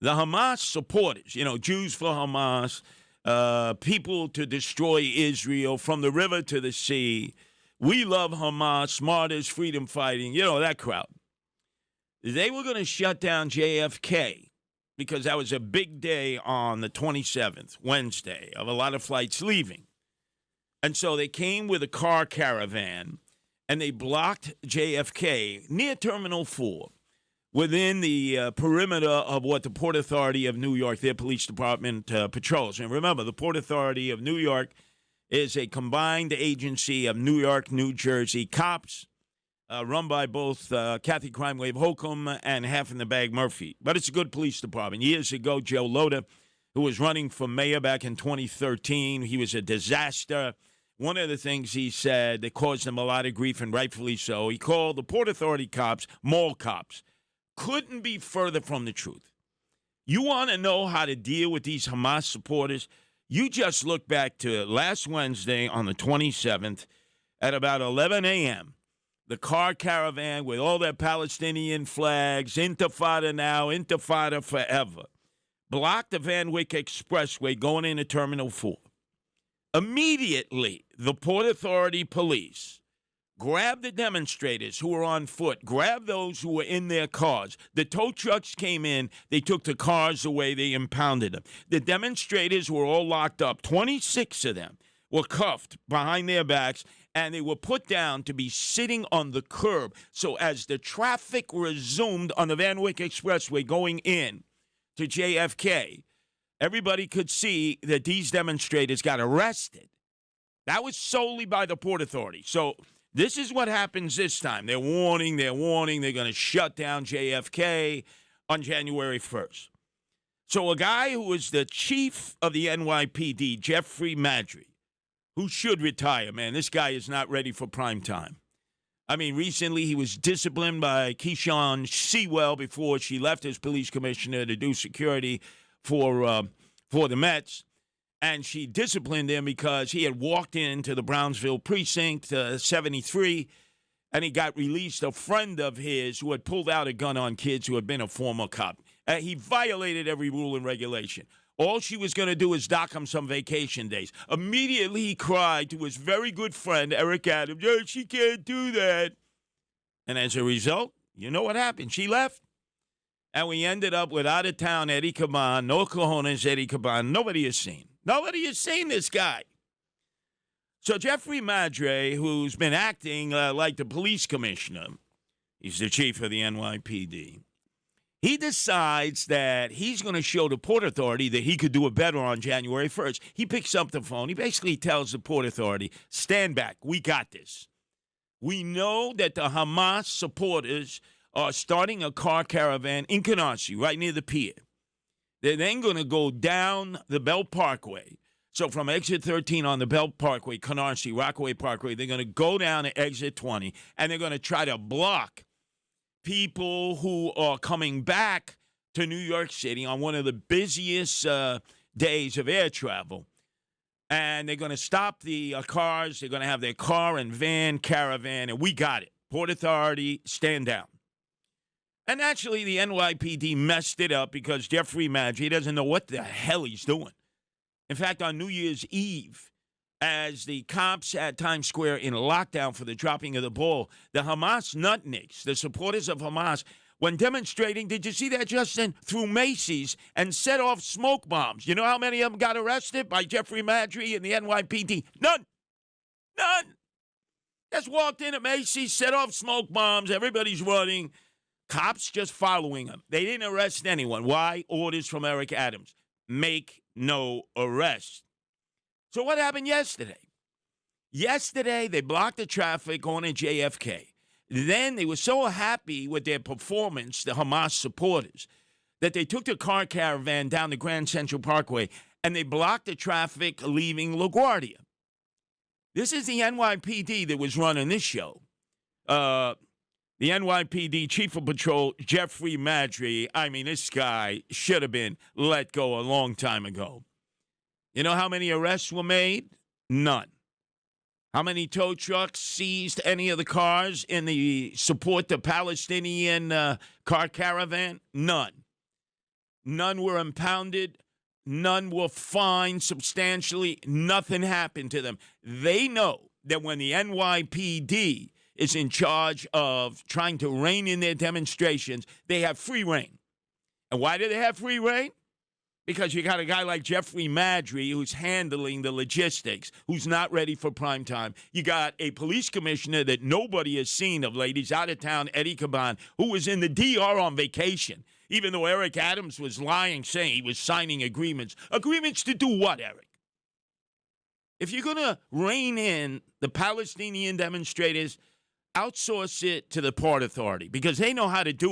The Hamas supporters, Jews for Hamas, people to destroy Israel from the river to the sea. We love Hamas, martyrs, freedom fighting, that crowd. They were going to shut down JFK because that was a big day on the 27th, Wednesday, of a lot of flights leaving. And so they came with a car caravan, and they blocked JFK near Terminal 4 within the perimeter of what the Port Authority of New York, their police department, patrols. And remember, the Port Authority of New York is a combined agency of New York, New Jersey cops, run by both Kathy Crime Wave Holcomb and Half in the Bag Murphy. But it's a good police department. Years ago, Joe Loda, who was running for mayor back in 2013, he was a disaster. One of the things he said that caused him a lot of grief, and rightfully so, he called the Port Authority cops mall cops. Couldn't be further from the truth. You want to know how to deal with these Hamas supporters? You just look back to last Wednesday on the 27th at about 11 a.m., the car caravan with all their Palestinian flags, Intifada now, Intifada forever, blocked the Van Wyck Expressway going into Terminal 4. Immediately, the Port Authority police grabbed the demonstrators who were on foot, grabbed those who were in their cars. The tow trucks came in. They took the cars away. They impounded them. The demonstrators were all locked up. 26 of them were cuffed behind their backs, and they were put down to be sitting on the curb. So as the traffic resumed on the Van Wyck Expressway going in to JFK, everybody could see that these demonstrators got arrested. That was solely by the Port Authority. So this is what happens this time. They're warning. They're going to shut down JFK on January 1st. So a guy who was the chief of the NYPD, Jeffrey Madry, who should retire, man. This guy is not ready for prime time. I mean, recently he was disciplined by Keyshawn Sewell before she left as police commissioner to do security for the Mets. And she disciplined him because he had walked into the Brownsville precinct, 73, and he got released. A friend of his who had pulled out a gun on kids who had been a former cop. He violated every rule and regulation. All she was going to do is dock him some vacation days. Immediately he cried to his very good friend, Eric Adams, "Oh, she can't do that." And as a result, you know what happened? She left. And we ended up with out-of-town Eddie Caban, no cojones Eddie Caban. Nobody has seen. Nobody has seen this guy. So Jeffrey Madre, who's been acting like the police commissioner, he's the chief of the NYPD, he decides that he's going to show the Port Authority that he could do it better on January 1st. He picks up the phone. He basically tells the Port Authority, stand back. We got this. We know that the Hamas supporters are starting a car caravan in Canarsie, right near the pier. They're then going to go down the Belt Parkway. So from exit 13 on the Belt Parkway, Canarsie, Rockaway Parkway, they're going to go down to exit 20, and they're going to try to block people who are coming back to New York City on one of the busiest days of air travel. And they're going to stop the cars. They're going to have their car and van caravan, and we got it. Port Authority, stand down. And actually, the NYPD messed it up because Jeffrey Madge, he doesn't know what the hell he's doing. In fact, on New Year's Eve, as the cops at Times Square in lockdown for the dropping of the ball, the Hamas nutniks, the supporters of Hamas, when demonstrating, did you see that, Justin, through Macy's and set off smoke bombs? You know how many of them got arrested by Jeffrey Madry and the NYPD? None. None. Just walked in at Macy's, set off smoke bombs. Everybody's running. Cops just following them. They didn't arrest anyone. Why? Orders from Eric Adams. Make no arrest. So what happened yesterday? Yesterday, they blocked the traffic on a JFK. Then they were so happy with their performance, the Hamas supporters, that they took the car caravan down the Grand Central Parkway and they blocked the traffic leaving LaGuardia. This is the NYPD that was running this show. The NYPD Chief of Patrol, Jeffrey Madry, I mean, this guy should have been let go a long time ago. You know how many arrests were made? None. How many tow trucks seized any of the cars in the support the Palestinian car caravan? None. None were impounded. None were fined substantially. Nothing happened to them. They know that when the NYPD is in charge of trying to rein in their demonstrations, they have free reign. And why do they have free reign? Because you got a guy like Jeffrey Madry who's handling the logistics, who's not ready for prime time. You got a police commissioner that nobody has seen of late. He's out of town, Eddie Caban, who was in the DR on vacation, even though Eric Adams was lying, saying he was signing agreements. Agreements to do what, Eric? If you're going to rein in the Palestinian demonstrators, outsource it to the Port Authority because they know how to do it.